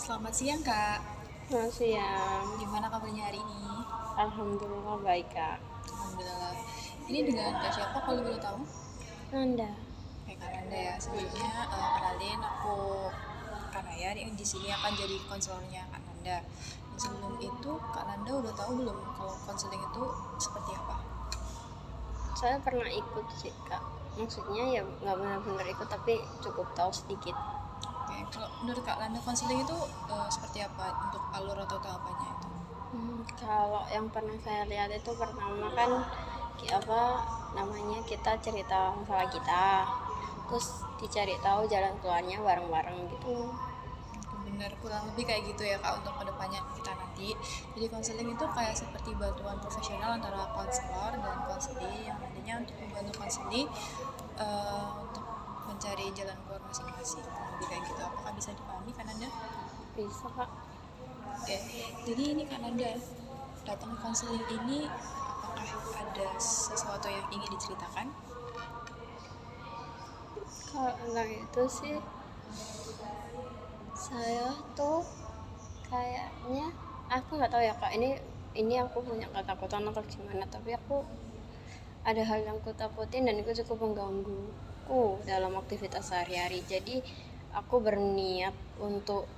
Selamat siang Kak, Selamat siang. gimana kabarnya hari ini? Alhamdulillah baik, Kak. Alhamdulillah. Ini dengan Kak siapa kalau boleh tahu? Anda? Kak Nanda ya. Sebelumnya kenalin aku Kak Naya. Di sini akan jadi konselornya Kak Nanda. Dan sebelum itu Kak Nanda udah tahu belum kalau konseling itu seperti apa? Saya pernah ikut sih, Kak. Maksudnya ya nggak benar-benar ikut, tapi cukup tahu sedikit. Oke, kalau menurut Kak Nanda konseling itu seperti apa untuk alur atau tahapannya itu? Kalau yang pernah saya lihat itu pertama kan apa namanya kita cerita masalah kita, terus dicari tahu jalan keluarnya bareng-bareng gitu. Benar, kurang lebih kayak gitu ya Kak untuk kedepannya kita nanti. Jadi konseling itu kayak seperti bantuan profesional antara konselor dan konseli yang nantinya untuk membantu konseli untuk mencari jalan keluar masing-masing. Kurang lebih kayak gitu. Apakah bisa dipahami kan Anda? Bisa, Kak. Oke, jadi ini kan Anda datang ke konseling ini, apakah ada sesuatu yang ingin diceritakan? Kalau itu sih saya tuh kayaknya aku nggak tahu ya, Kak, ini aku punya ketakutan atau gimana, tapi aku ada hal yang aku takutin dan itu cukup menggangguku dalam aktivitas sehari-hari. Jadi aku berniat untuk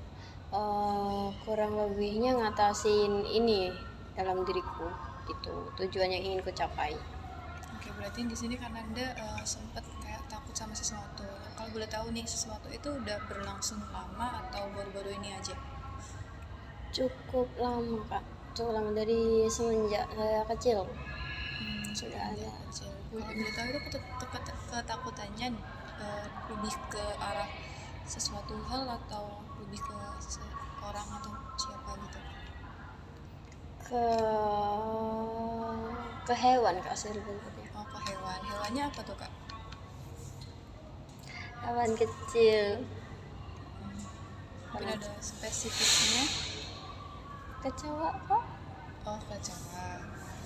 kurang lebihnya ngatasin ini dalam diriku gitu, tujuan yang ingin ku capai. Oke, berarti di sini kan Anda sempat kayak takut sama sesuatu. Nah, kalau boleh tahu nih, sesuatu itu udah berlangsung lama atau baru-baru ini aja? Cukup lama, Kak, cukup lama dari semenjak saya kecil sudah Semenjak ada. kecil. Kalau boleh tahu itu ketakutannya lebih ke arah sesuatu hal atau lebih ke seorang atau siapa gitu? ke ke hewan, Kak, sebetulnya Oh, ke hewan. Hewannya apa tuh Kak? hewan kecil. Mungkin ada spesifiknya? Kecoa, Kak. Oh, kecoa.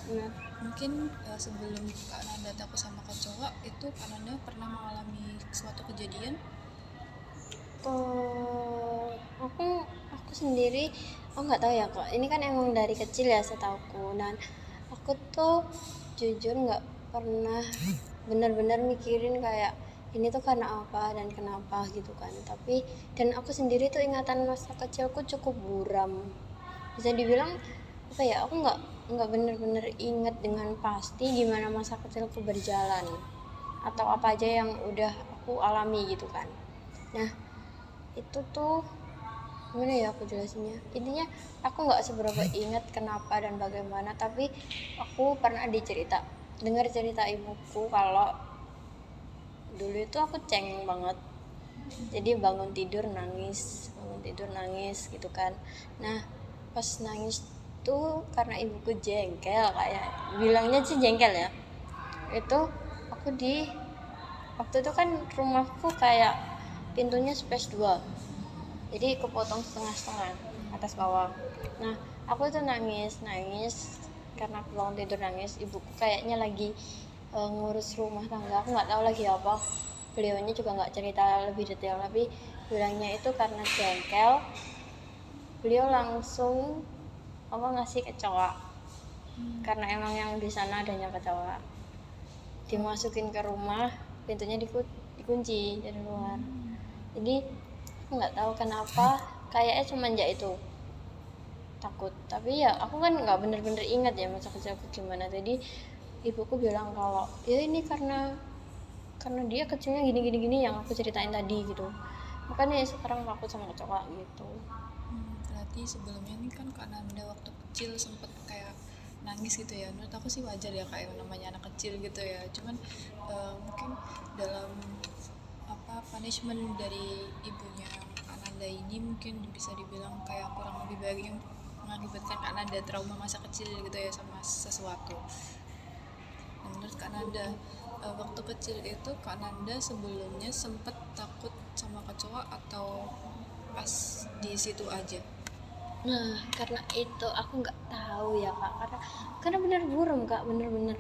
Nah, Mungkin sebelum Kak Nanda takut sama kecoa, itu Kak Nanda pernah mengalami suatu kejadian? tuh aku sendiri aku nggak tahu ya, Kak, ini kan emang dari kecil ya setauku, dan aku tuh jujur nggak pernah benar-benar mikirin kayak ini tuh karena apa dan kenapa gitu kan. Dan aku sendiri tuh ingatan masa kecilku cukup buram, bisa dibilang apa ya, aku nggak bener-bener inget dengan pasti gimana masa kecilku berjalan atau apa aja yang udah aku alami gitu kan. Nah, itu tuh gimana ya aku jelasinnya, intinya aku nggak seberapa ingat kenapa dan bagaimana, tapi aku pernah dengar cerita ibuku kalau dulu itu aku cengeng banget, jadi bangun tidur nangis gitu kan. Nah, pas nangis tuh karena ibuku jengkel, kayak bilangnya sih jengkel ya, itu aku waktu itu kan rumahku kayak pintunya space 2, jadi kepotong setengah-setengah atas bawah. Nah, aku tuh nangis karena aku bangun tidur nangis. Ibuku kayaknya lagi ngurus rumah tangga, aku nggak tahu lagi apa, beliaunya juga nggak cerita lebih detail, tapi bilangnya itu karena jengkel beliau langsung ngasih kecoa, karena emang yang di sana adanya kecoa, dimasukin ke rumah, pintunya dikunci dari luar. Jadi aku nggak tahu kenapa, kayaknya semenjak itu takut, tapi ya aku kan nggak bener-bener ingat ya masa kecil aku gimana. Jadi ibuku bilang kalau ya ini karena dia kecilnya gini gini gini yang aku ceritain tadi gitu, makanya sekarang takut sama kecoa gitu. Berarti sebelumnya nih kan Kak Nanda waktu kecil sempet kayak nangis gitu ya. Menurut aku sih wajar ya kayak namanya anak kecil gitu ya. Cuman mungkin dalam punishment dari ibunya Kak Nanda ini mungkin bisa dibilang kayak kurang lebih baik yang mengakibatkan Kak Nanda trauma masa kecil gitu ya sama sesuatu. Nah, menurut Kak Nanda waktu kecil itu Kak Nanda sebelumnya sempet takut sama kecoa atau pas di situ aja? Nah, karena itu aku nggak tahu ya, Kak, karena bener buram, Kak, bener-bener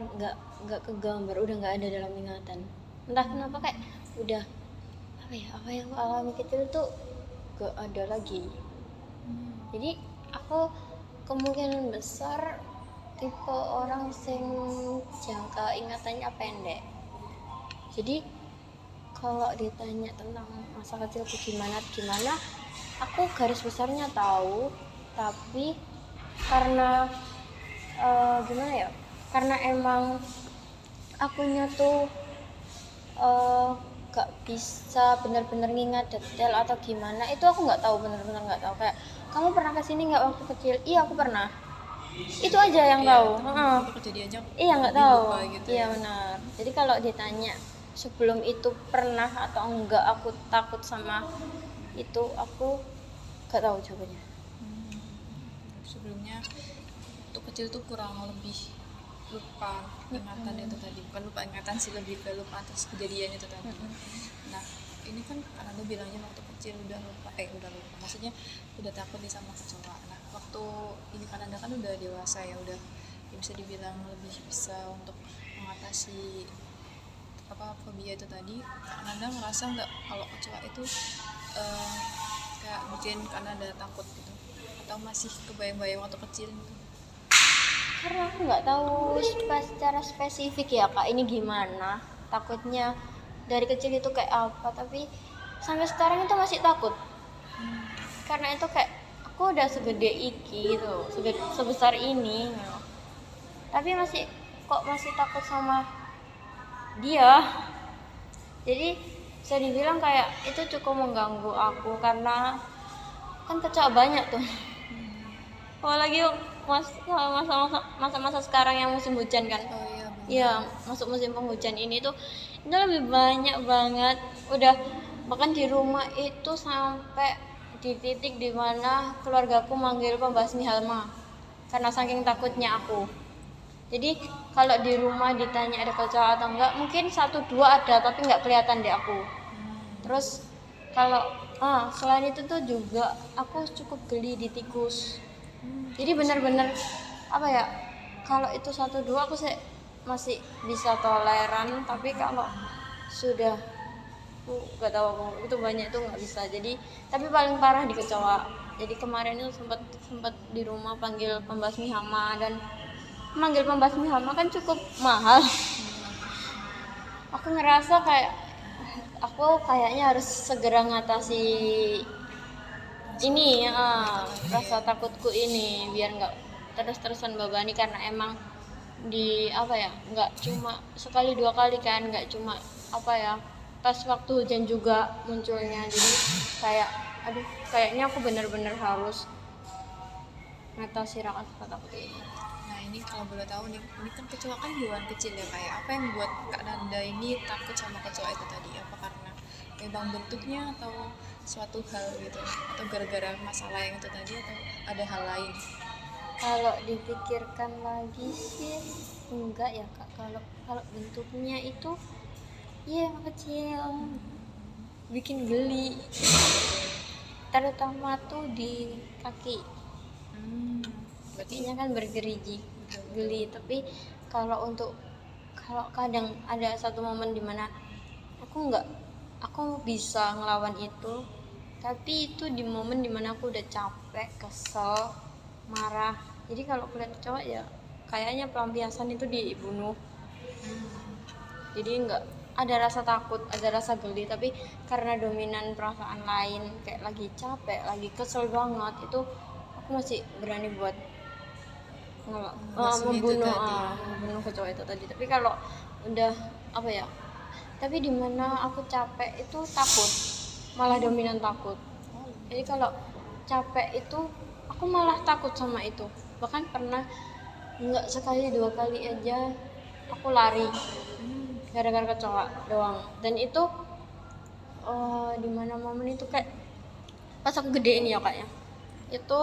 nggak kegambar, udah nggak ada dalam ingatan. Entah kenapa kayak udah apa ya, apa yang aku alami kecil tuh gak ada lagi. Jadi aku kemungkinan besar tipe orang sing jangka ingatannya pendek. Jadi kalau ditanya tentang masa kecilku gimana gimana, aku garis besarnya tahu, tapi karena gimana ya, karena emang akunya tuh gak bisa benar-benar ngingat detail atau gimana, itu aku nggak tahu, benar-benar nggak tahu. Kayak, kamu pernah kesini nggak waktu kecil? Iya aku pernah, itu aja yang Iya, tahu. itu kejadiannya Iya nggak lebih tahu. lupa gitu Iya ya. benar. Jadi kalau ditanya sebelum itu pernah atau enggak aku takut sama itu, aku nggak tahu jawabannya. Sebelumnya waktu kecil tuh kurang lebih lupa ingatan itu tadi, bukan lupa ingatan sih, lebih ke lupa atas kejadian itu tadi. Nah ini kan Kananda bilangnya waktu kecil udah lupa, maksudnya udah takut nih sama kecoa. Nah waktu ini Kananda kan udah dewasa ya, udah ya bisa dibilang lebih bisa untuk mengatasi fobia itu tadi. Kananda ngerasa nggak kalau kecoa itu kayak bikin Kananda takut gitu, atau masih kebayang-bayang waktu kecil gitu? Karena aku nggak tahu secara spesifik ya kak, ini gimana takutnya dari kecil itu kayak apa, tapi sampai sekarang itu masih takut. Karena itu kayak aku udah segede iki gitu, sebesar ini gitu. Tapi masih takut sama dia. Jadi bisa dibilang kayak itu cukup mengganggu aku, karena kan kecoa banyak tuh. Apalagi masa-masa sekarang yang musim hujan kan. Oh iya benar. Iya, masuk musim penghujan ini tuh itu lebih banyak banget. Udah bahkan di rumah itu sampai di titik dimana keluargaku manggil pembasmi halma karena saking takutnya aku. Jadi kalau di rumah ditanya ada kecoa atau enggak, mungkin 1-2 ada tapi nggak kelihatan di aku. Terus kalau selain itu tuh juga aku cukup geli di tikus. Jadi benar-benar apa ya, kalau itu 1-2 aku masih bisa toleran, tapi kalau sudah nggak tahu itu banyak itu nggak bisa. Jadi tapi paling parah di kecoa. Jadi kemarin itu sempat di rumah panggil pembasmi hama, dan manggil pembasmi hama kan cukup mahal. Aku ngerasa kayak aku kayaknya harus segera ngatasi ini rasa takutku ini biar nggak terus-terusan babani, karena emang di nggak cuma sekali 2 kali kan, nggak cuma pas waktu hujan juga munculnya. Jadi kayak aduh, kayaknya aku benar-benar harus ngatasi rasa takut ini. Nah ini kalau boleh tahu nih, ini kan kecoa kan hewan kecil ya, kayak apa yang buat Kak Nanda ini takut sama kecoa itu tadi? Apa karena memang bentuknya atau suatu hal gitu, atau gara-gara masalah yang itu tadi, atau ada hal lain? Kalau dipikirkan lagi sih enggak ya kak. Kalau bentuknya itu ya kecil, bikin geli, terutama tuh di kaki. Kakinya kan bergerigi, geli. Tapi kalau kadang ada satu momen dimana aku bisa ngelawan itu, tapi itu di momen dimana aku udah capek, kesel, marah. Jadi kalau kulihat kecoa ya kayaknya pelampiasan itu dibunuh. Jadi nggak ada rasa takut, ada rasa geli, tapi karena dominan perasaan lain, kayak lagi capek, lagi kesel banget, itu aku masih berani buat membunuh kecoa itu tadi. Tapi kalau udah tapi dimana aku capek itu takut, malah dominan takut. Jadi kalau capek itu aku malah takut sama itu. Bahkan pernah nggak sekali 2 kali aja aku lari gara-gara kecoa doang. Dan itu dimana momen itu kayak pas aku gedein ya kak ya, itu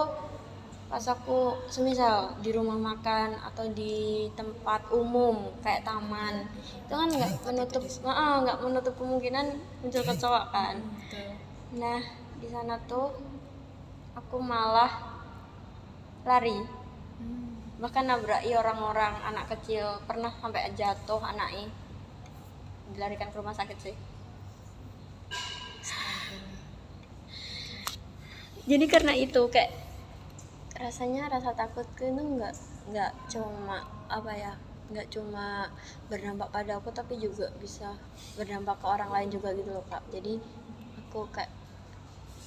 pas aku semisal di rumah makan atau di tempat umum kayak taman, itu kan nggak menutup kemungkinan muncul kecoa kan. Nah di sana tuh aku malah lari, bahkan nabraki orang-orang, anak kecil, pernah sampai jatuh anaknya, dilarikan ke rumah sakit sih. Jadi karena itu kayak rasanya rasa takutku itu nggak cuma apa ya, nggak cuma berdampak pada aku tapi juga bisa berdampak ke orang lain juga gitu loh kak. Jadi aku kayak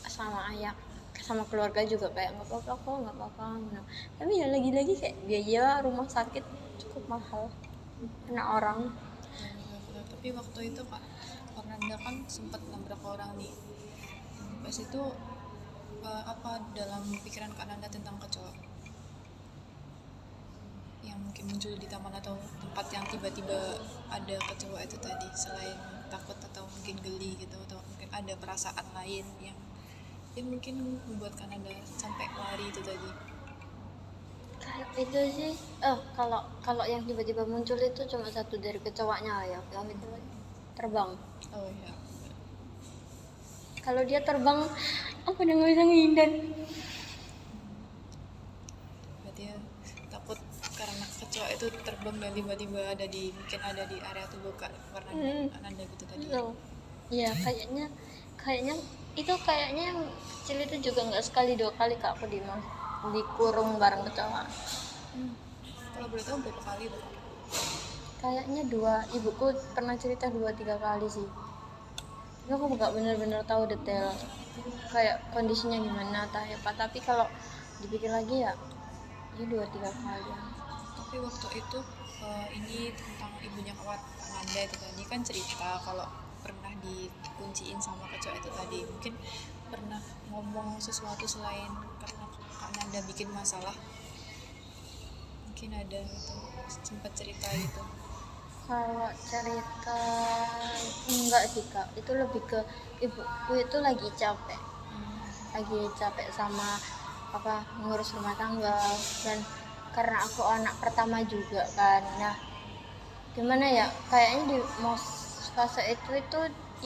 sama ayah sama keluarga juga kayak nggak apa-apa kok, nggak apa-apa. Nah, tapi ya lagi-lagi kayak biaya rumah sakit cukup mahal karena orang. Tapi waktu itu kak Fernanda kan sempat nabrak orang nih. Pas itu apa dalam pikiran Kak Nanda tentang kecoa yang mungkin muncul di taman atau tempat yang tiba-tiba ada kecoa itu tadi, selain takut atau mungkin geli gitu, atau mungkin ada perasaan lain yang mungkin membuat Kak Nanda sampai lari itu tadi? Kalau itu sih kalau kalau yang tiba-tiba muncul itu cuma satu dari kecoanya ya, yang itu terbang. Oh ya, Kalau dia terbang aku udah nggak bisa ngehindar. berarti ya takut karena kecoa itu terbang dan tiba-tiba ada di mungkin ada di area tubuh Kak Nanda gitu tadi. Iya, kayaknya itu kayaknya yang kecil itu juga nggak sekali dua kali kak aku dikurung bareng kecoa. Kalau boleh tahu berapa kali tuh? Kayaknya dua, ibuku pernah cerita 2-3 kali sih. Tapi aku nggak benar-benar tahu detail kayak kondisinya gimana atau apa. Tapi kalau dipikir lagi ya 2-3 kali. Tapi waktu itu ini tentang ibunya Kak Nanda itu tadi kan cerita kalau pernah dikunciin sama kecoa itu tadi. Mungkin pernah ngomong sesuatu selain karena Kak Nanda bikin masalah, mungkin ada gitu, sempat cerita gitu. Kalau cerita enggak sih kak, itu lebih ke ibuku itu lagi capek sama apa ngurus rumah tangga, dan karena aku anak pertama juga kan. Nah gimana ya, kayaknya di fase itu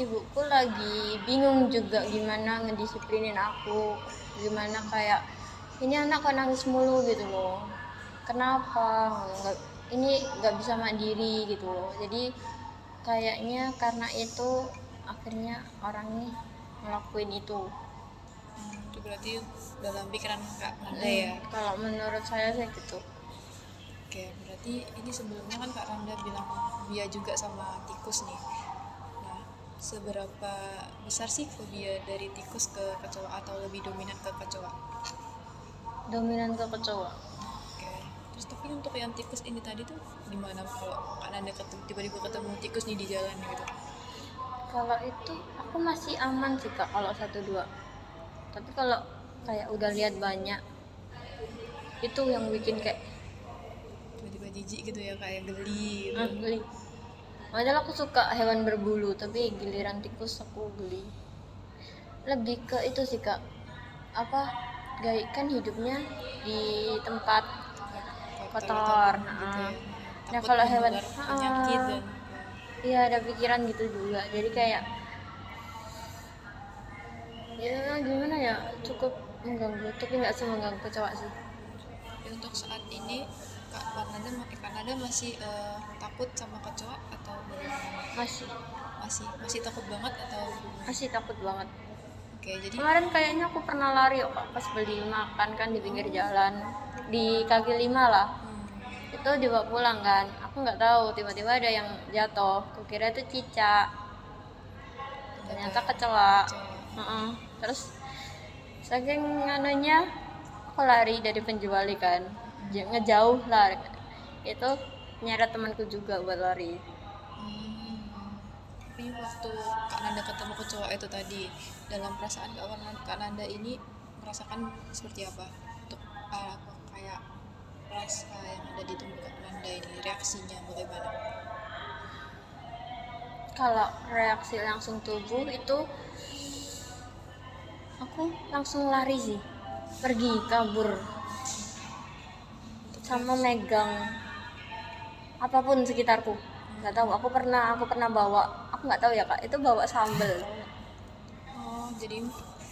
ibuku lagi bingung juga gimana ngedisiplinin aku, gimana kayak ini anak kok nangis mulu gitu loh, kenapa ini nggak bisa mandiri gitu loh. Jadi kayaknya karena itu akhirnya orang ini ngelakuin itu. Itu berarti dalam pikiran Kak Nanda ya. Kalau menurut saya sih gitu. Oke, berarti ini sebelumnya kan Kak Nanda bilang fobia juga sama tikus nih. Nah, seberapa besar sih fobia dari tikus ke kecoa, atau lebih dominan ke kecoa? Dominan ke kecoa. Oke. Terus tapi untuk yang tikus ini tadi tuh gimana kalau Kak Nanda tiba-tiba ketemu tikus nih di jalan gitu? Kalau itu aku masih aman sih kak kalau 1-2. Tapi kalau kayak udah lihat banyak itu yang bikin kayak Tiba-tiba jijik gitu ya, kayak geli gitu. geli. Padahal aku suka hewan berbulu, tapi giliran tikus aku geli. Lebih ke itu sih kak, apa kan hidupnya di tempat kotor. Gitu ya. Nah Takut kalau hewan menular penyakit dan iya ada pikiran gitu juga. Jadi kayak ya gimana ya, cukup mengganggu tapi nggak semengganggu kecoa sih. ya, untuk saat ini Kak Nanda masih takut sama kecoa atau bagaimana? Masih takut banget atau Masih takut banget. Oke, jadi Kemarin kayaknya aku pernah lari kok pas beli makan kan di pinggir jalan di kaki lima lah. Itu dibawa pulang kan, aku nggak tahu tiba-tiba ada yang jatuh, kukira itu cicak, ternyata kecoa. Terus saking anunya aku lari dari penjual kan, ngejauh lah, itu nyeret temanku juga buat lari. tapi waktu Kak Nanda ketemu kecoa itu tadi, dalam perasaan Kak Nanda ini merasakan seperti apa? Untuk apa kayak rasa yang ada di tubuh Kak Nanda ini, reaksinya bagaimana? Kalau reaksi langsung tubuh itu aku langsung lari sih, pergi kabur sama megang apapun sekitarku. Nggak tahu, aku pernah bawa, aku nggak tahu ya kak, itu bawa sambel. Oh, jadi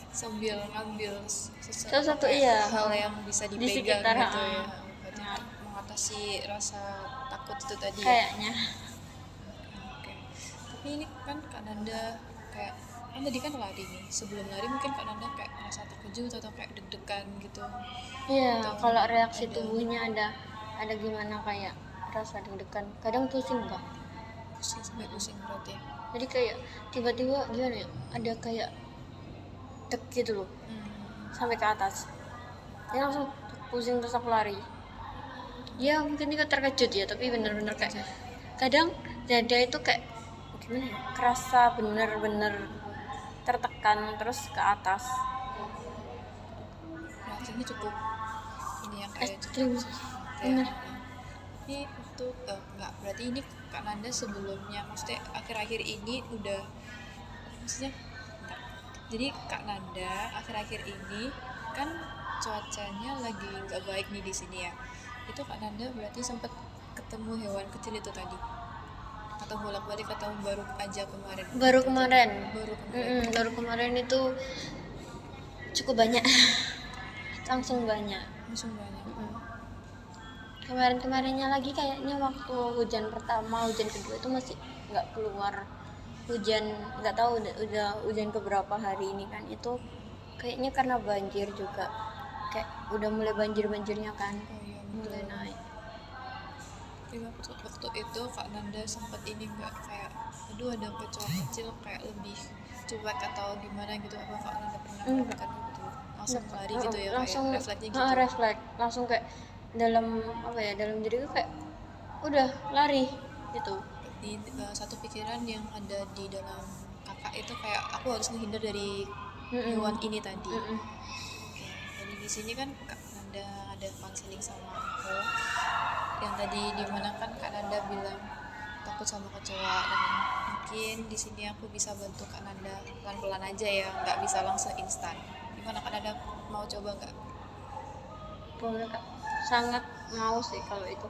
sambil ngambil Sesuatu iya hal yang bisa di dipegang sekitar, gitu ya, berarti mengatasi rasa takut itu tadi kayaknya. ya. Oke. Tapi ini kan Kak Nanda kayak kan tadi kan lari nih, sebelum lari mungkin Kak Nanda kayak merasa terkejut atau kayak deg-degan gitu, Iya, atau kalau reaksi ada tubuhnya ada gimana kayak rasa deg-degan. Kadang pusing enggak. pusing sampai pusing berarti ya. Jadi kayak tiba-tiba gimana ya? Ada kayak tek gitu loh sampai ke atas. Dia langsung pusing terus aku lari. Ya mungkin juga terkejut ya, tapi bener-bener kayak kadang dada itu kayak gimana ya? Kerasa bener-bener tertekan terus ke atas. Reaksinya cukup ini ya kayak Ekstrim. cukup ya. Bener. Tapi waktu enggak, berarti ini Kak Nanda sebelumnya, maksudnya akhir-akhir ini udah, maksudnya bentar. Jadi Kak Nanda akhir-akhir ini kan cuacanya lagi nggak baik nih di sini ya. Itu Kak Nanda berarti sempat ketemu hewan kecil itu tadi, atau bolak-balik atau baru aja kemarin? Baru kemarin. Baru kemarin. Baru kemarin itu cukup banyak. Langsung banyak. Langsung banyak. Kemarin-kemarinnya lagi kayaknya waktu hujan pertama, hujan kedua itu masih nggak keluar. Hujan nggak tahu udah hujan keberapa hari ini kan, itu kayaknya karena banjir juga, kayak udah mulai banjirnya kan, Oh iya, mulai betul. naik. Tapi waktu itu Kak Nanda sempat ini nggak kayak, aduh ada kecoa kecil kayak lebih cuek atau gimana gitu, apa Kak Nanda pernah melakukan gitu? Langsung lari gitu ya, Langsung kayak refleksnya gitu. refleks langsung kayak dalam apa ya, dalam diriku kayak udah lari gitu. Di satu pikiran yang ada di dalam kakak itu kayak aku harus menghindar dari hewan ini tadi. Jadi di sini kan Kak Nanda ada konseling sama aku, yang tadi dimana kan Kak Nanda bilang takut sama kecoa, dan mungkin di sini aku bisa bantu Kak Nanda pelan-pelan aja ya, nggak bisa langsung instan. Gimana Kak Nanda, mau coba nggak? Boleh Kak, sangat mau sih kalau itu.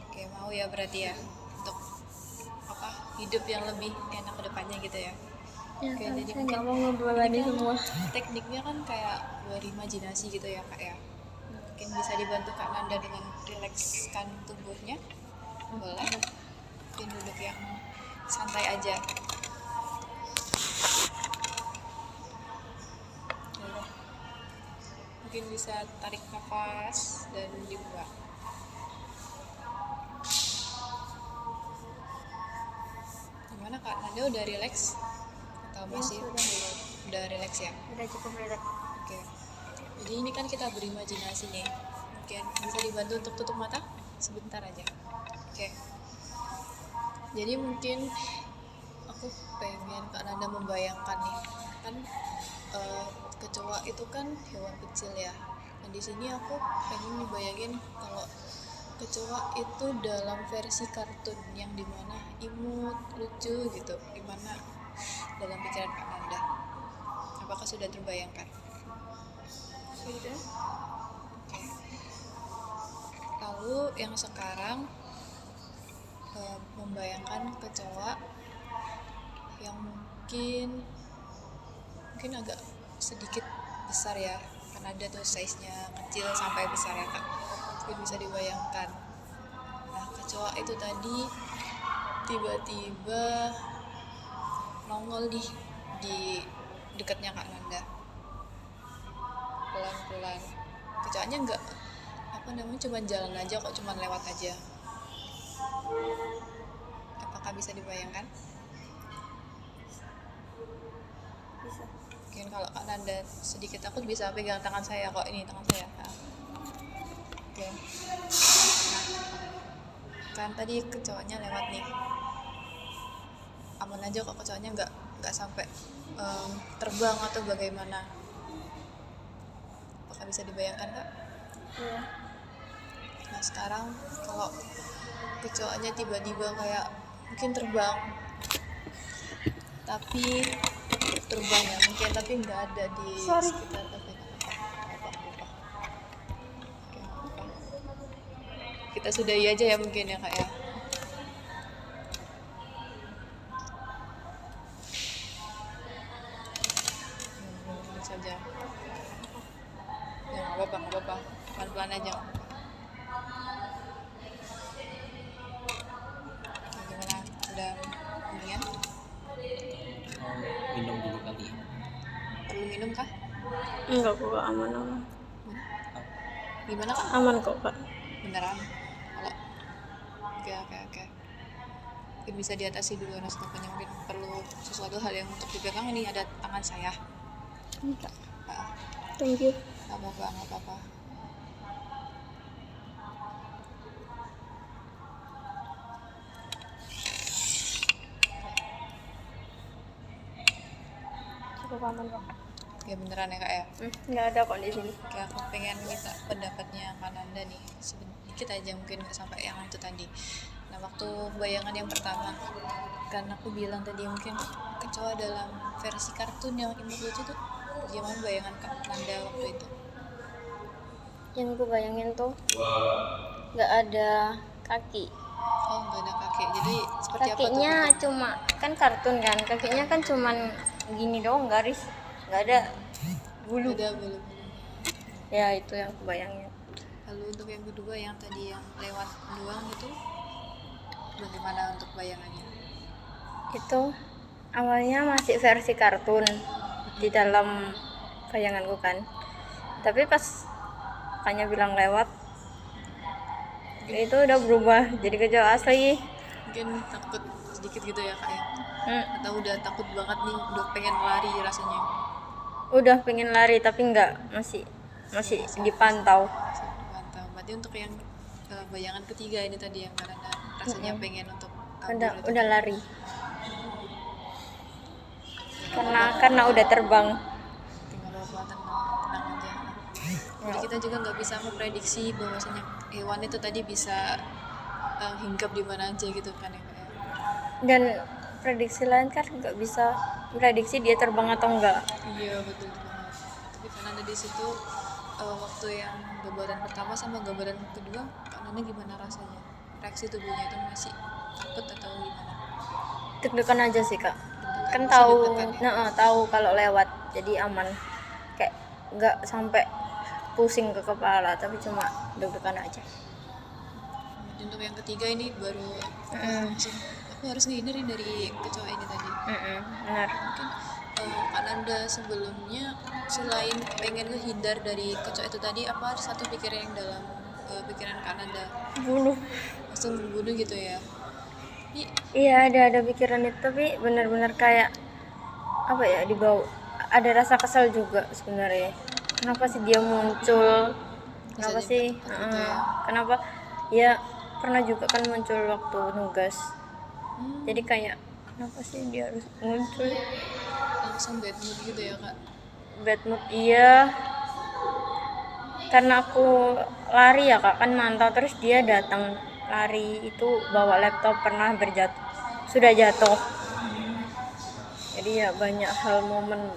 Oke, mau ya berarti ya, untuk apa, hidup yang lebih enak ke depannya gitu ya. Ya, Oke, kan jadi saya mungkin nggak mau ngebebani ini kan semua. tekniknya kan kayak berimajinasi gitu ya Kak ya. Mungkin bisa dibantu Kak Nanda dengan rilekskan tubuhnya. Boleh. Mungkin duduk yang santai aja. Boleh. Mungkin bisa tarik nafas dan dibuang. Gimana Kak Nanda, udah rileks atau masih sudah. udah rileks ya? Udah cukup relax. Oke. Jadi ini kan kita berimajinasi nih. Mungkin bisa dibantu untuk tutup mata sebentar aja. Oke. Jadi mungkin aku pengen Kak Nanda membayangkan nih, kan kecoa itu kan hewan kecil ya. Dan di sini aku pengen dibayangin kalau kecoa itu dalam versi kartun yang dimana imut, lucu gitu. Gimana dalam pikiran Kak Nanda? Apakah sudah terbayangkan? Sudah. Oke. Lalu yang sekarang membayangkan kecoa yang mungkin agak sedikit besar ya, karena ada tuh size-nya kecil sampai besar ya Kak. Mungkin bisa dibayangkan. Nah, kecoa itu tadi tiba-tiba nongol di dekatnya Kak Nanda. Pelan-pelan. Kecoanya nggak cuma jalan aja kok, cuma lewat aja. Apakah bisa dibayangkan? Bisa. Mungkin kalau Kak Nanda sedikit takut bisa pegang tangan saya kok, ini tangan saya. Nah. Oke. Nah, kan tadi kecoanya lewat nih. Aman aja kok, kecoanya nggak sampai terbang atau bagaimana. Apakah bisa dibayangkan Kak? Iya. Nah sekarang kalau kecoanya tiba-tiba kayak mungkin terbang, tapi ya mungkin, tapi nggak ada di sekitar, tapi apa. Oke, apa. Kita sudahi aja ya mungkin ya Kak ya. Saja ya, nggak apa-apa, pelan-pelan aja. Oke, gimana, udah mendingan? minum dulu kali ya. Perlu minum kah? Enggak kok, aman. Gimana kak? Aman kok, Kak. Beneran? Kalau oke. Mungkin bisa diatasi dulu rasa takutnya, mungkin perlu sesuatu hal yang untuk dipegang. Ini ada tangan saya. Enggak. Ah, Thank you. nggak apa-apa. Cukup aman kok. Ya beneran ya kak ya. Enggak ada kok di sini. Oke, aku pengen minta pendapatnya Kananda nih, sedikit aja, mungkin nggak sampai yang itu tadi. Nah, waktu bayangan yang pertama, kan aku bilang tadi mungkin kecoa dalam versi kartun yang imut lucu tuh, gimana bayangan Kananda waktu itu? Yang gue bayangin tuh nggak ada kaki. Oh, nggak ada kaki, jadi seperti Kakinya apa tuh? cuma, kan kartun kan, kakinya kan cuman gini doang, garis, nggak ada bulu. Ada bulu. Ya itu yang aku bayangin. Lalu untuk yang kedua yang tadi yang lewat doang itu, bagaimana untuk bayangannya? Itu awalnya masih versi kartun di dalam bayanganku kan, tapi pas kakaknya bilang lewat, itu udah berubah jadi kecoa asli. Mungkin takut sedikit gitu ya kak ya? Atau udah takut banget nih, udah pengen lari rasanya? Udah pengen lari tapi nggak, masih dipantau. Mantap. Berarti untuk yang bayangan ketiga ini tadi yang karena rasanya pengen untuk kabur itu. Udah lari karena udah terbang. Tinggal bawa tenang aja. Jadi kita juga nggak bisa memprediksi bahwasanya hewan itu tadi bisa hinggap di mana aja gitu kan ya kak ya? Dan prediksi lain kan nggak bisa prediksi dia terbang atau enggak. Iya betul banget. Tapi karena ada di situ waktu yang gambaran pertama sama gambaran kedua, karena gimana rasanya? Reaksi tubuhnya itu masih takut atau gimana? Deg-degan aja sih kak, kan Masih tahu deg-degan ya? tahu kalau lewat jadi aman, kayak nggak sampai pusing ke kepala tapi cuma deg-degan aja. Untuk yang ketiga ini baru langsung aku harus ngehindarin dari kecoa ini tadi. Benar. Mungkin Kak Nanda sebelumnya selain pengen ngehindar dari kecoa itu tadi, apa ada satu pikiran yang dalam pikiran Kak Nanda? Bunuh. Langsung membunuh gitu ya? Tapi Iya, ada pikiran itu, tapi benar-benar kayak apa ya, dibawa ada rasa kesal juga sebenarnya. Kenapa sih dia muncul? Kenapa Bisa sih? nyempet gitu ya? Kenapa? Ya pernah juga kan muncul waktu nugas. Jadi kayak kenapa sih dia harus muncul? Langsung bad mood gitu ya kak? Bad mood iya. Karena aku lari ya kak, kan mantau, terus dia datang lari itu bawa laptop, pernah sudah jatuh. Jadi ya banyak hal momen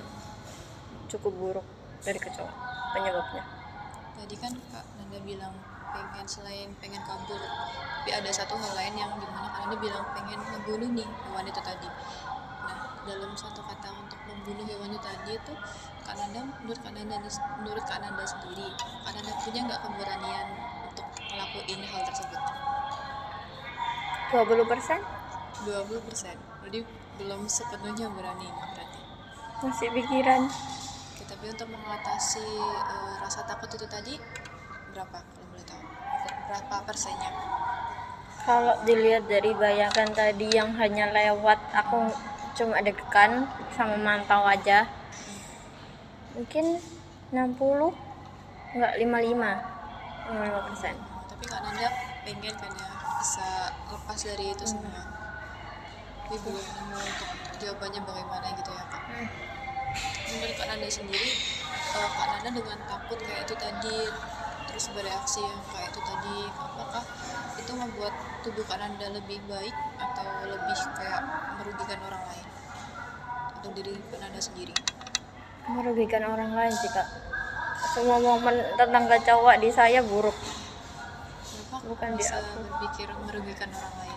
cukup buruk dari kecoa penyebabnya. Tadi kan Kak Nanda bilang selain pengen kabur, tapi ada satu hal lain yang dimana Kak Nanda bilang pengen membunuh nih hewan itu tadi. Nah, dalam satu kata untuk membunuh hewan itu tadi itu menurut Kak Nanda sendiri, Kak Nanda punya nggak keberanian untuk ngelakuin hal tersebut? 20% 20%, jadi belum sepenuhnya berani berarti. masih pikiran. Oke, tapi untuk mengatasi rasa takut itu tadi berapa kalau boleh tahu? Berapa persennya? Kalau dilihat dari bayangan tadi yang hanya lewat, aku cuma deg-degan sama mantau aja, mungkin 60, enggak 55%. Tapi Kak Nanda pengen kan ya bisa lepas dari itu semua, tapi belum nemu untuk jawabannya bagaimana gitu ya Kak. Menurut Kak Nanda sendiri, Kak Nanda dengan takut kayak itu tadi terus bereaksi yang kayak itu tadi, apakah itu membuat tubuh Kak Nanda lebih baik atau lebih kayak merugikan orang lain atau diri Kak Nanda sendiri? Merugikan orang lain sih kak. Semua momen tentang kecoa di saya buruk. Kenapa Bukan di bisa aku. berpikir merugikan orang lain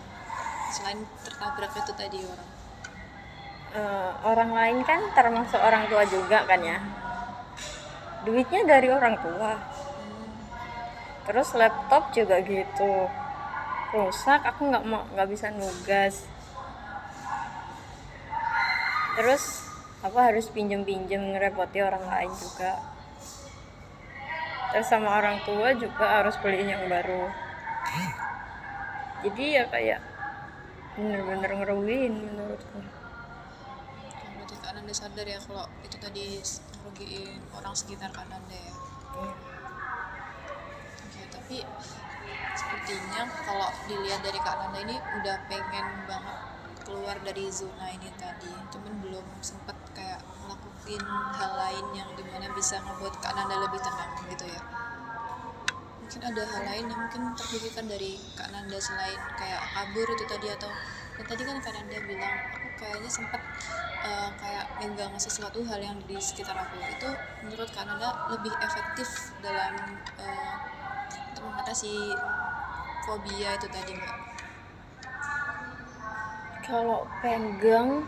selain tertabrak itu tadi orang? Orang lain kan termasuk orang tua juga kan ya, duitnya dari orang tua, terus laptop juga gitu rusak, aku nggak bisa nugas, terus apa harus pinjem-pinjem ngerepoti orang lain juga, terus sama orang tua juga harus beli yang baru, jadi ya kayak bener-bener ngerugiin menurutku. Berarti Kak Nanda sadar ya kalau itu tadi ngerugiin orang sekitar Kak Nanda ya. Oke, tapi sepertinya kalau dilihat dari Kak Nanda ini udah pengen banget keluar dari zona ini tadi, cuman belum sempet kayak ngelakuin hal lain yang dimana bisa ngebuat Kak Nanda lebih tenang gitu ya. Mungkin ada hal lain yang mungkin terpikirkan dari Kak Nanda selain kayak kabur itu tadi, atau dan tadi kan Kak Nanda bilang aku kayaknya sempat kayak megang sesuatu hal yang di sekitar aku, itu menurut Kak Nanda lebih efektif dalam untuk mengatasi fobia itu tadi Mbak? Kalau pegang,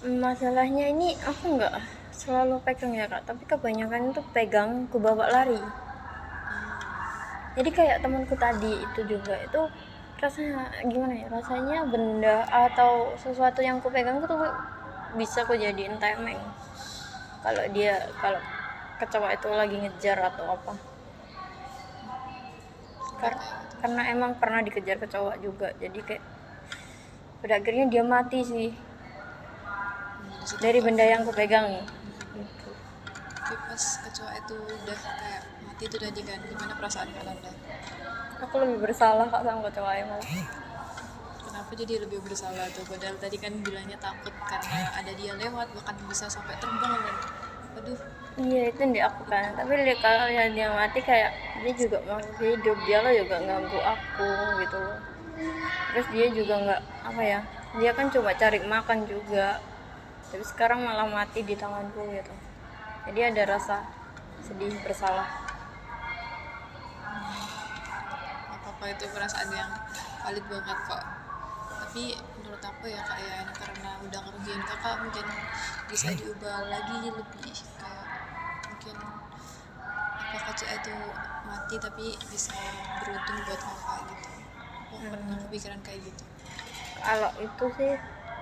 masalahnya ini aku nggak selalu pegang ya kak, tapi kebanyakan itu pegang ku bawa lari. Jadi kayak temanku tadi itu juga, itu rasanya gimana ya, rasanya benda atau sesuatu yang ku pegang itu bisa ku jadiin tameng kalau kecoa itu lagi ngejar atau apa. Karena emang pernah dikejar kecoa juga, jadi kayak pada akhirnya dia mati sih dari benda yang ku pegang. Tapi pas kecoa itu udah kayak mati itu tadi kan, gimana perasaan Kak Nanda? Aku lebih bersalah kak sama kecoa emang. Kenapa jadi lebih bersalah tuh? Padahal tadi kan bilangnya takut karena ada dia lewat, bahkan bisa sampai terbang dan aduh. Iya itu yang aku kan, tapi kalau yang dia mati kayak dia juga masih hidup, dia lo juga ganggu aku gitu loh. Terus dia juga nggak apa ya, dia kan coba cari makan juga, tapi sekarang malah mati di tanganku gitu. Jadi ada rasa sedih, bersalah. Apa itu perasaan yang valid banget kok. Tapi menurut aku ya kak ya, ini karena udah ngerugiin kakak, mungkin bisa diubah lagi lebih kayak mungkin apa kecoa itu mati tapi bisa beruntung buat kakak gitu. Aku pernah kepikiran kayak gitu. Kalau itu sih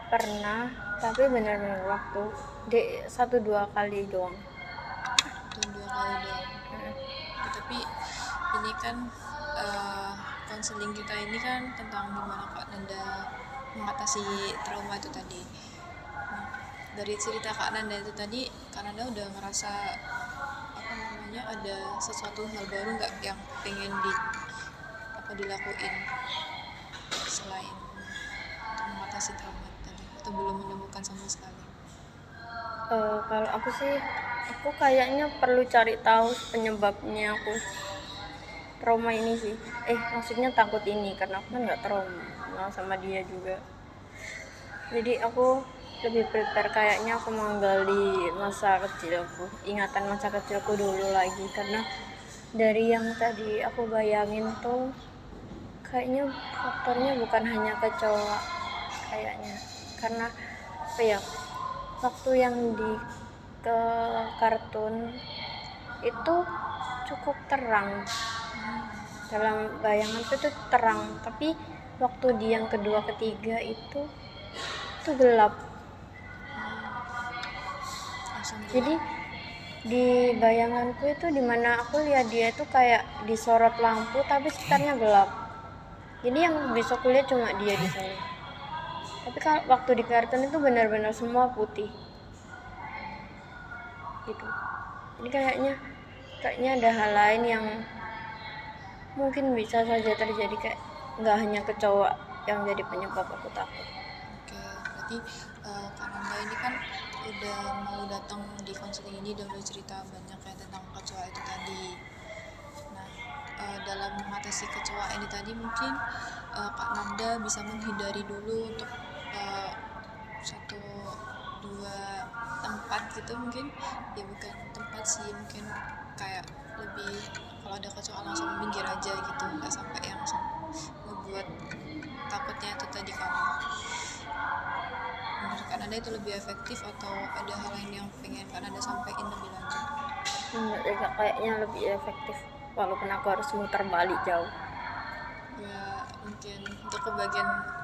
pernah, tapi benar-benar waktu di 1-2 kali doang. Tuh 2 kali doang. Ya, tapi ini kan konseling kita ini kan tentang gimana Kak Nanda mengatasi trauma itu tadi. Nah, dari cerita Kak Nanda itu tadi, Kak Nanda udah ngerasa apa namanya, ada sesuatu hal baru nggak yang pengen dilakuin selain untuk mengatasi trauma itu tadi, atau belum menemukan sama sekali? Kalau aku sih, aku kayaknya perlu cari tahu penyebabnya aku trauma ini sih. Maksudnya takut ini, karena aku kan nggak trauma sama dia juga. Jadi aku lebih prepare, kayaknya aku menggali masa kecilku, ingatan masa kecilku dulu lagi, karena dari yang tadi aku bayangin tuh kayaknya faktornya bukan hanya kecoa kayaknya, karena apa ya, waktu yang di ke kartun itu cukup terang, dalam bayanganku itu terang, tapi waktu di yang kedua ketiga itu gelap. Jadi di bayanganku itu dimana aku lihat dia itu kayak disorot lampu tapi sekitarnya gelap, jadi yang bisa kulihat cuma dia di sana. Tapi kalau waktu di kartun itu benar-benar semua putih gitu. Jadi kayaknya ada hal lain yang mungkin bisa saja terjadi, kayak nggak hanya kecoa yang jadi penyebab aku takut. Oke, berarti Kak Nanda ini kan udah mau datang di konseling ini dan udah cerita banyak ya tentang kecoa itu tadi. Nah, dalam mengatasi kecoa ini tadi mungkin Kak Nanda bisa menghindari dulu untuk 1-2 tempat gitu mungkin, ya bukan tempat sih, mungkin kayak lebih kalau ada kecoa langsung minggir aja gitu, nggak sampai yang ngebuat takutnya itu tadi kamu. Menurut Kak Nanda itu lebih efektif atau ada hal lain yang pengen Kak Nanda sampaikan lebih lanjut? Kayaknya lebih efektif, walaupun aku harus muter balik jauh. Ya mungkin untuk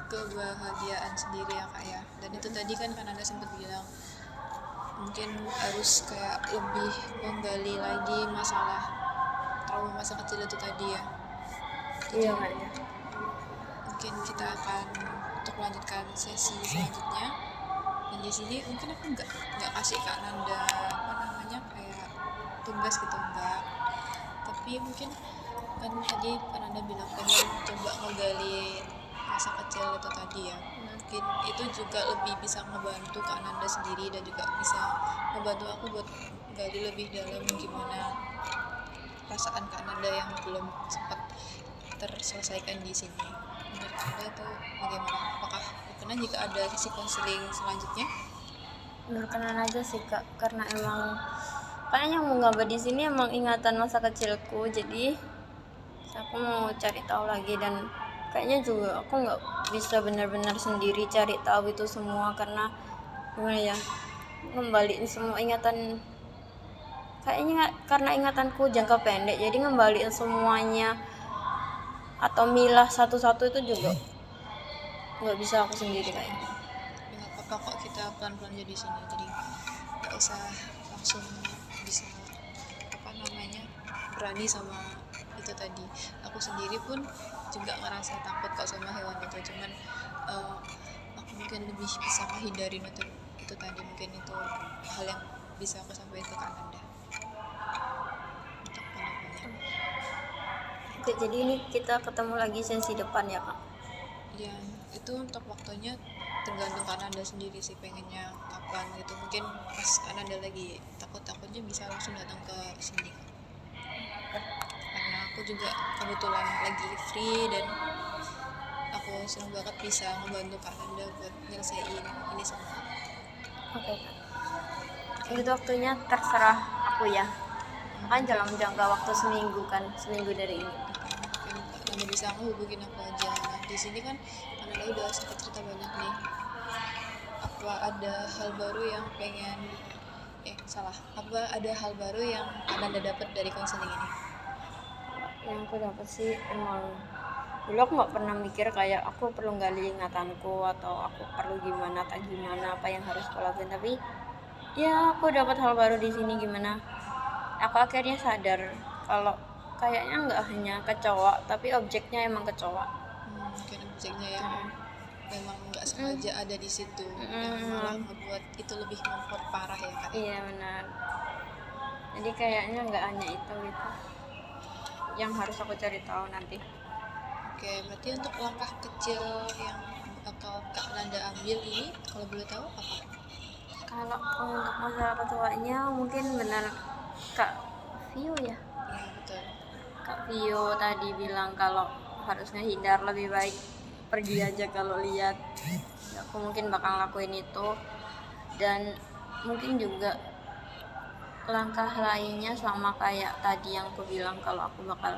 kebahagiaan sendiri ya kak ya. Dan itu tadi kan Kak Nanda sempat bilang mungkin harus kayak lebih menggali lagi masalah trauma masa kecil itu tadi ya. Iya Kak ya. Mungkin kita akan untuk melanjutkan sesi selanjutnya, dan di sini mungkin aku nggak kasih Kak Nanda apa namanya kayak tugas gitu, enggak, tapi mungkin kan tadi Kak Nanda bilang pengen coba ngegali masa kecil itu tadi ya, mungkin itu juga lebih bisa ngebantu Kak Nanda sendiri dan juga bisa ngebantu aku buat gali lebih dalam gimana perasaan Kak Nanda yang belum sempat terselesaikan di sini. Menurut Anda itu bagaimana? Apakah berkenan jika ada sesi konseling selanjutnya? Berkenan aja sih Kak, karena emang kayaknya mau ngaba di sini emang ingatan masa kecilku, jadi aku mau cari tahu lagi. Dan kayaknya juga aku nggak bisa benar-benar sendiri cari tahu itu semua, karena gimana ya, ngembaliin semua ingatan, kayaknya karena ingatanku jangka pendek, jadi ngembaliin semuanya atau milah satu-satu itu juga nggak bisa aku sendiri kayaknya. Ya nggak apa-apa kok, kita pelan-pelan aja di sini, jadi nggak usah langsung bisa apa namanya berani sama itu tadi. Aku sendiri pun juga ngerasa takut kok sama hewan itu, cuman aku mungkin lebih bisa menghindarin itu tadi. Mungkin itu hal yang bisa aku sampaikan ke Kak Nanda untuk pendampingnya. Oke, jadi ini kita ketemu lagi sesi depan ya Kak? Ya itu untuk waktunya tergantung Kak Nanda sendiri sih, pengennya kapan gitu. Mungkin pas Kak Nanda lagi takut-takutnya bisa langsung datang ke sini, karena aku juga kebetulan lagi free dan aku senang banget bisa ngebantu Kak Nanda buat nyelesain ini semua. Oke Kak, itu waktunya terserah aku ya, kan dalam jangka waktu seminggu kan, seminggu dari ini. Mungkin Kak Nanda bisa ngehubungin aku aja. Nah di sini kan Kak Nanda udah sempat cerita banyak nih, apa ada hal baru yang pengen apa ada hal baru yang Kak Nanda dapat dari konseling ini? Yang aku dapat sih, emang dulu aku nggak pernah mikir kayak aku perlu gali ingatanku atau aku perlu gimana tak gimana apa yang harus aku lakuin, tapi ya aku dapat hal baru di sini. Gimana aku akhirnya sadar kalau kayaknya nggak hanya kecoa tapi objeknya emang kecoa. Mungkin objeknya yang memang nggak sengaja ada di situ, yang malah membuat itu lebih memperparah ya Kak. Iya benar, jadi kayaknya nggak hanya itu gitu yang harus aku cari tahu nanti. Oke, berarti untuk langkah kecil yang bakal Kak Nanda ambil ini, kalau boleh tahu apa? Kalau untuk masalah kecoanya mungkin benar Kak Vio ya, Iya betul. Kak Vio tadi bilang kalau harus ngehindar, lebih baik pergi aja kalau lihat. Aku mungkin bakal lakuin itu. Dan mungkin juga langkah lainnya sama kayak tadi yang aku bilang, kalau aku bakal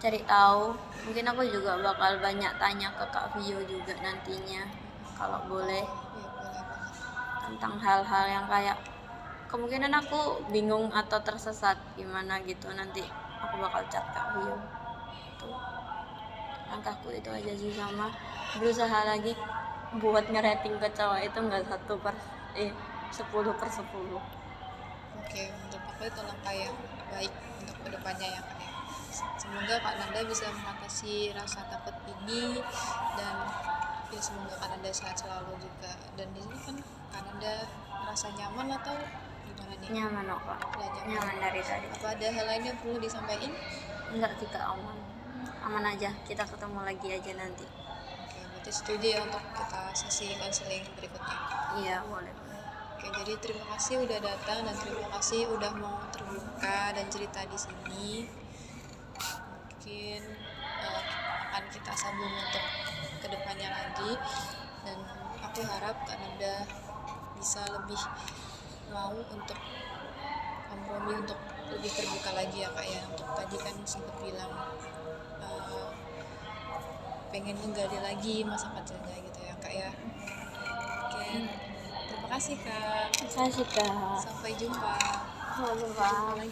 cari tahu, mungkin aku juga bakal banyak tanya ke Kak Vio juga nantinya kalau boleh, Iya boleh banget. tentang hal-hal yang kayak kemungkinan aku bingung atau tersesat gimana gitu. Nanti aku bakal chat Kak Vio. Tuh, langkahku itu aja sih, sama berusaha lagi buat ngerating kecoa itu nggak 10/10. Oke, menurut aku itu langkah yang baik untuk kedepannya ya Kak ya. Semoga Kak Nanda bisa mengatasi rasa takut ini, dan ya semoga Kak Nanda sehat selalu juga. Dan di sini kan Kak Nanda merasa nyaman atau gimana nih? Nyaman kok, Ya, nyaman dari tadi. Apa ada hal lain yang perlu disampaikan? Enggak, kita aman aja, kita ketemu lagi aja nanti. Oke, berarti setuju ya untuk kita sesi konseling berikutnya. Iya boleh. Oke, jadi terima kasih udah datang dan terima kasih udah mau terbuka dan cerita di sini. Mungkin akan kita sambung untuk kedepannya lagi, dan aku harap Kak Nanda bisa lebih mau untuk kompromi, untuk lebih terbuka lagi ya Kak ya. Untuk tadi kan sempat bilang pengen menggali lagi masa kecilnya gitu ya Kak ya. Oke, terima kasih Kak. Terima kasih Kak. Sampai jumpa. Sampai jumpa Lagi.